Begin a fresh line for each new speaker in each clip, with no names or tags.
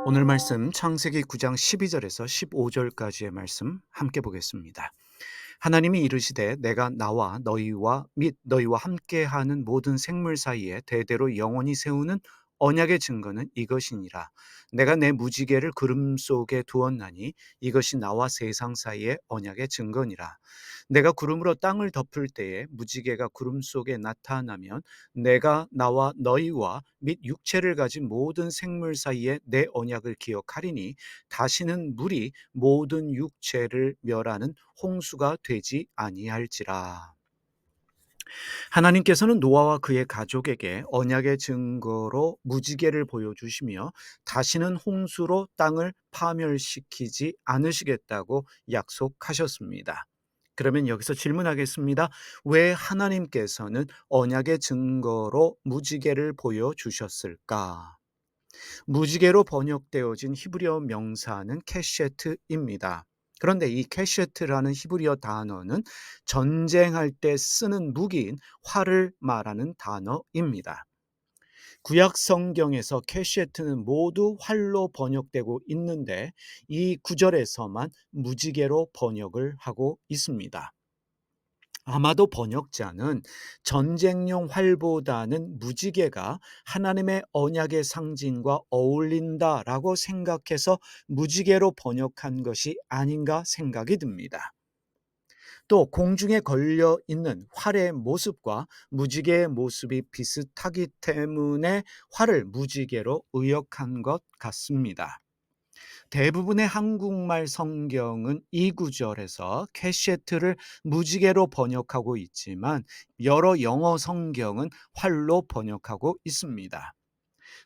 오늘 말씀 창세기 9장 12절에서 15절까지의 말씀 함께 보겠습니다. 하나님이 이르시되 내가 나와 너희와 및 너희와 함께하는 모든 생물 사이에 대대로 영원히 세우는 언약의 증거는 이것이니라. 내가 내 무지개를 구름 속에 두었나니 이것이 나와 세상 사이의 언약의 증거니라. 내가 구름으로 땅을 덮을 때에 무지개가 구름 속에 나타나면 내가 나와 너희와 및 육체를 가진 모든 생물 사이에 내 언약을 기억하리니 다시는 물이 모든 육체를 멸하는 홍수가 되지 아니할지라. 하나님께서는 노아와 그의 가족에게 언약의 증거로 무지개를 보여주시며 다시는 홍수로 땅을 파멸시키지 않으시겠다고 약속하셨습니다. 그러면 여기서 질문하겠습니다. 왜 하나님께서는 언약의 증거로 무지개를 보여주셨을까? 무지개로 번역되어진 히브리어 명사는 캐셰트입니다. 그런데 이 캐셰트라는 히브리어 단어는 전쟁할 때 쓰는 무기인 활을 말하는 단어입니다. 구약 성경에서 캐셰트는 모두 활로 번역되고 있는데 이 구절에서만 무지개로 번역을 하고 있습니다. 아마도 번역자는 전쟁용 활보다는 무지개가 하나님의 언약의 상징과 어울린다라고 생각해서 무지개로 번역한 것이 아닌가 생각이 듭니다. 또 공중에 걸려 있는 활의 모습과 무지개의 모습이 비슷하기 때문에 활을 무지개로 의역한 것 같습니다. 대부분의 한국말 성경은 이 구절에서 캐셰트를 무지개로 번역하고 있지만 여러 영어 성경은 활로 번역하고 있습니다.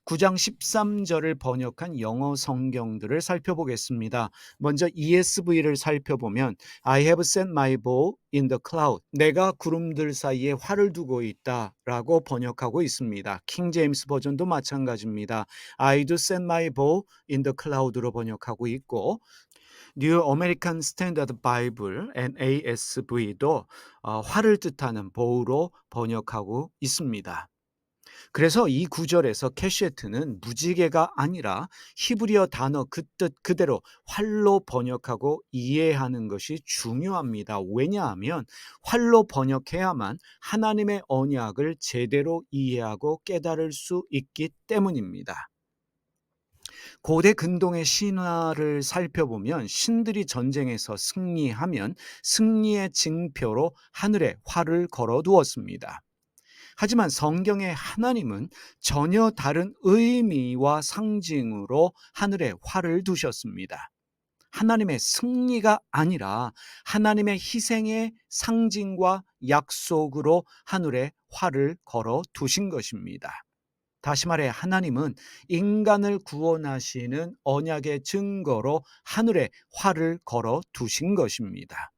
9장 13절을 번역한 영어 성경들을 살펴보겠습니다. 먼저 ESV를 살펴보면 I have set my bow in the cloud. 내가 구름들 사이에 활을 두고 있다라고 번역하고 있습니다. 킹 제임스 버전도 마찬가지입니다. I do set my bow in the cloud로 번역하고 있고 뉴 아메리칸 스탠다드 바이블 NASV도 활을 뜻하는 bow로 번역하고 있습니다. 그래서 이 구절에서 캐셰트는 무지개가 아니라 히브리어 단어 그 뜻 그대로 활로 번역하고 이해하는 것이 중요합니다. 왜냐하면 활로 번역해야만 하나님의 언약을 제대로 이해하고 깨달을 수 있기 때문입니다. 고대 근동의 신화를 살펴보면 신들이 전쟁에서 승리하면 승리의 징표로 하늘에 활을 걸어두었습니다. 하지만 성경의 하나님은 전혀 다른 의미와 상징으로 하늘에 활을 두셨습니다. 하나님의 승리가 아니라 하나님의 희생의 상징과 약속으로 하늘에 활을 걸어 두신 것입니다. 다시 말해 하나님은 인간을 구원하시는 언약의 증거로 하늘에 활을 걸어 두신 것입니다.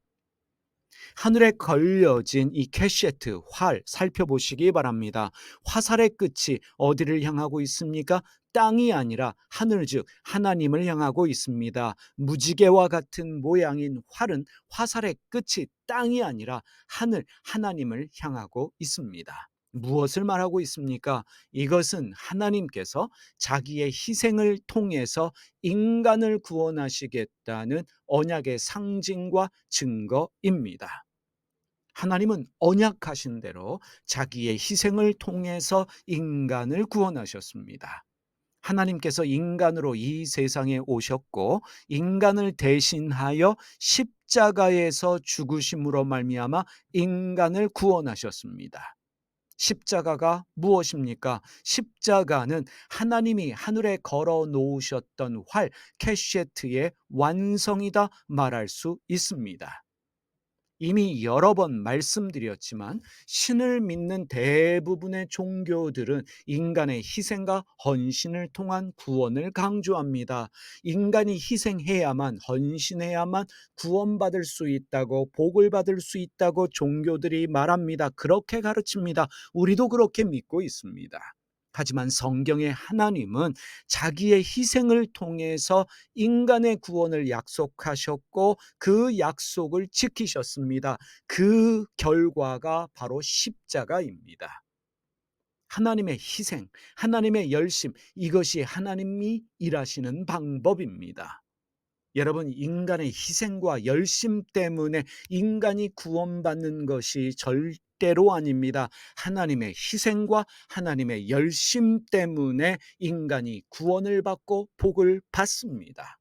하늘에 걸려진 이 캐셰트, 활 살펴보시기 바랍니다. 화살의 끝이 어디를 향하고 있습니까? 땅이 아니라 하늘 즉 하나님을 향하고 있습니다. 무지개와 같은 모양인 활은 화살의 끝이 땅이 아니라 하늘 하나님을 향하고 있습니다. 무엇을 말하고 있습니까? 이것은 하나님께서 자기의 희생을 통해서 인간을 구원하시겠다는 언약의 상징과 증거입니다. 하나님은 언약하신 대로 자기의 희생을 통해서 인간을 구원하셨습니다. 하나님께서 인간으로 이 세상에 오셨고 인간을 대신하여 십자가에서 죽으심으로 말미암아 인간을 구원하셨습니다. 십자가가 무엇입니까? 십자가는 하나님이 하늘에 걸어 놓으셨던 활 캐셰트의 완성이다 말할 수 있습니다. 이미 여러 번 말씀드렸지만 신을 믿는 대부분의 종교들은 인간의 희생과 헌신을 통한 구원을 강조합니다. 인간이 희생해야만 헌신해야만 구원받을 수 있다고 복을 받을 수 있다고 종교들이 말합니다. 그렇게 가르칩니다. 우리도 그렇게 믿고 있습니다. 하지만 성경의 하나님은 자기의 희생을 통해서 인간의 구원을 약속하셨고 그 약속을 지키셨습니다. 그 결과가 바로 십자가입니다. 하나님의 희생, 하나님의 열심, 이것이 하나님이 일하시는 방법입니다. 여러분, 인간의 희생과 열심 때문에 인간이 구원받는 것이 절대로 아닙니다. 하나님의 희생과 하나님의 열심 때문에 인간이 구원을 받고 복을 받습니다.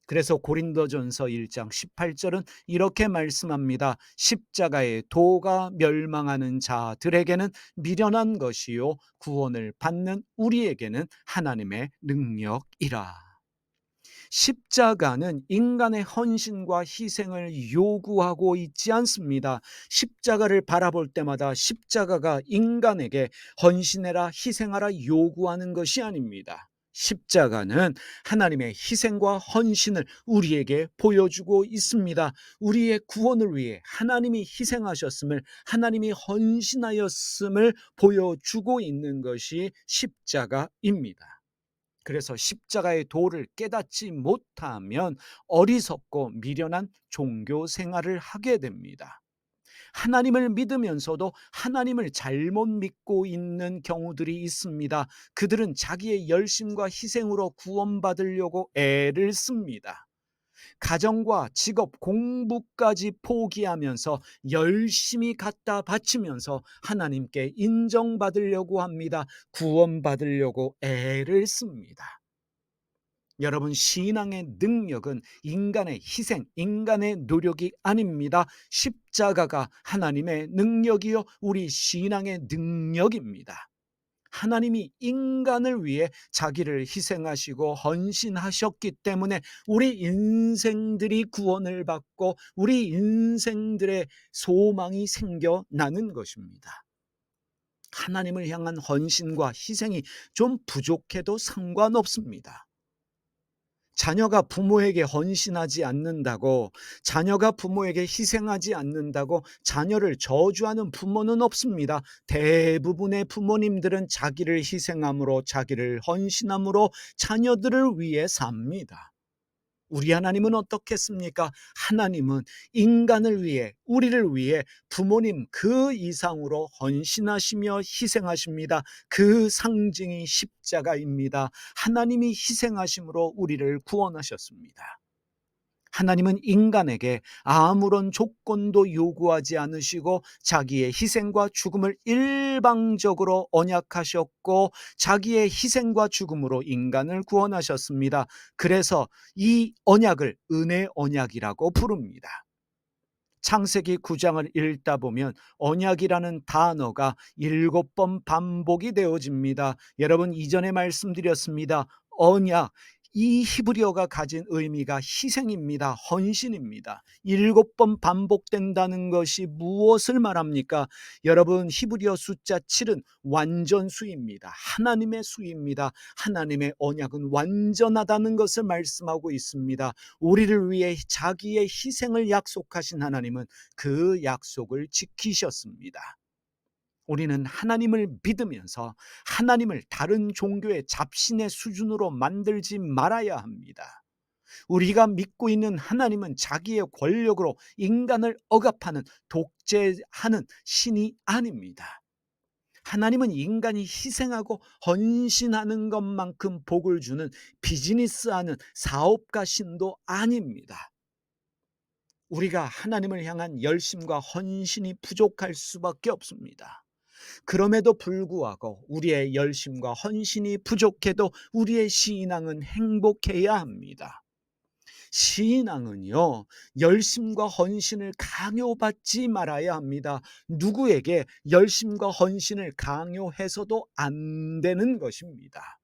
그래서 고린도전서 1장 18절은 이렇게 말씀합니다. 십자가의 도가 멸망하는 자들에게는 미련한 것이요 구원을 받는 우리에게는 하나님의 능력이라. 십자가는 인간의 헌신과 희생을 요구하고 있지 않습니다. 십자가를 바라볼 때마다 십자가가 인간에게 헌신해라, 희생하라 요구하는 것이 아닙니다. 십자가는 하나님의 희생과 헌신을 우리에게 보여주고 있습니다. 우리의 구원을 위해 하나님이 희생하셨음을, 하나님이 헌신하였음을 보여주고 있는 것이 십자가입니다. 그래서 십자가의 도를 깨닫지 못하면 어리석고 미련한 종교 생활을 하게 됩니다. 하나님을 믿으면서도 하나님을 잘못 믿고 있는 경우들이 있습니다. 그들은 자기의 열심과 희생으로 구원받으려고 애를 씁니다. 가정과 직업, 공부까지 포기하면서 열심히 갖다 바치면서 하나님께 인정받으려고 합니다. 구원받으려고 애를 씁니다. 여러분, 신앙의 능력은 인간의 희생, 인간의 노력이 아닙니다. 십자가가 하나님의 능력이요 우리 신앙의 능력입니다. 하나님이 인간을 위해 자기를 희생하시고 헌신하셨기 때문에 우리 인생들이 구원을 받고 우리 인생들의 소망이 생겨나는 것입니다. 하나님을 향한 헌신과 희생이 좀 부족해도 상관없습니다. 자녀가 부모에게 헌신하지 않는다고, 자녀가 부모에게 희생하지 않는다고 자녀를 저주하는 부모는 없습니다. 대부분의 부모님들은 자기를 희생함으로, 자기를 헌신함으로 자녀들을 위해 삽니다. 우리 하나님은 어떻겠습니까? 하나님은 인간을 위해, 우리를 위해 부모님 그 이상으로 헌신하시며 희생하십니다. 그 상징이 십자가입니다. 하나님이 희생하심으로 우리를 구원하셨습니다. 하나님은 인간에게 아무런 조건도 요구하지 않으시고 자기의 희생과 죽음을 일방적으로 언약하셨고 자기의 희생과 죽음으로 인간을 구원하셨습니다. 그래서 이 언약을 은혜 언약이라고 부릅니다. 창세기 9장을 읽다 보면 언약이라는 단어가 7번 반복이 되어집니다. 여러분, 이전에 말씀드렸습니다. 언약, 이 히브리어가 가진 의미가 희생입니다. 헌신입니다. 7번 반복된다는 것이 무엇을 말합니까? 여러분, 히브리어 숫자 7은 완전수입니다. 하나님의 수입니다. 하나님의 언약은 완전하다는 것을 말씀하고 있습니다. 우리를 위해 자기의 희생을 약속하신 하나님은 그 약속을 지키셨습니다. 우리는 하나님을 믿으면서 하나님을 다른 종교의 잡신의 수준으로 만들지 말아야 합니다. 우리가 믿고 있는 하나님은 자기의 권력으로 인간을 억압하는, 독재하는 신이 아닙니다. 하나님은 인간이 희생하고 헌신하는 것만큼 복을 주는 비즈니스하는 사업가 신도 아닙니다. 우리가 하나님을 향한 열심과 헌신이 부족할 수밖에 없습니다. 그럼에도 불구하고 우리의 열심과 헌신이 부족해도 우리의 신앙은 행복해야 합니다. 신앙은요, 열심과 헌신을 강요받지 말아야 합니다. 누구에게 열심과 헌신을 강요해서도 안 되는 것입니다.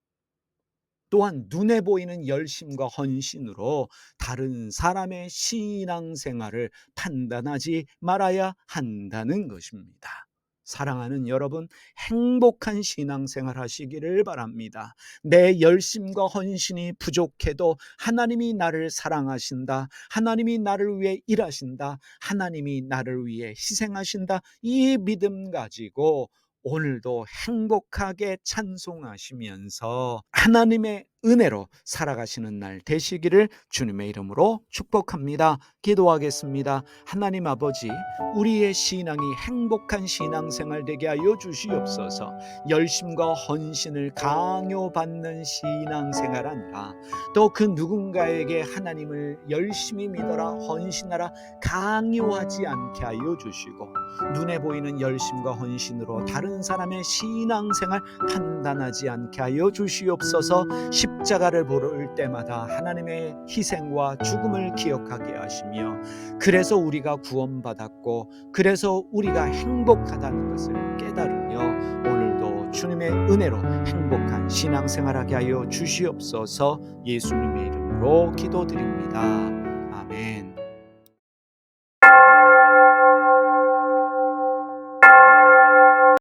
또한 눈에 보이는 열심과 헌신으로 다른 사람의 신앙생활을 판단하지 말아야 한다는 것입니다. 사랑하는 여러분, 행복한 신앙생활 하시기를 바랍니다. 내 열심과 헌신이 부족해도 하나님이 나를 사랑하신다, 하나님이 나를 위해 일하신다, 하나님이 나를 위해 희생하신다, 이 믿음 가지고 오늘도 행복하게 찬송하시면서 하나님의 은혜로 살아가시는 날 되시기를 주님의 이름으로 축복합니다. 기도하겠습니다. 하나님 아버지, 우리의 신앙이 행복한 신앙생활 되게 하여 주시옵소서. 열심과 헌신을 강요받는 신앙생활 아니라 또 그 누군가에게 하나님을 열심히 믿어라, 헌신하라 강요하지 않게 하여 주시고, 눈에 보이는 열심과 헌신으로 다른 사람의 신앙생활 판단하지 않게 하여 주시옵소서. 십자가를 볼 때마다 하나님의 희생과 죽음을 기억하게 하시며, 그래서 우리가 구원받았고 그래서 우리가 행복하다는 것을 깨달으며 오늘도 주님의 은혜로 행복한 신앙생활하게 하여 주시옵소서. 예수님의 이름으로 기도드립니다. 아멘.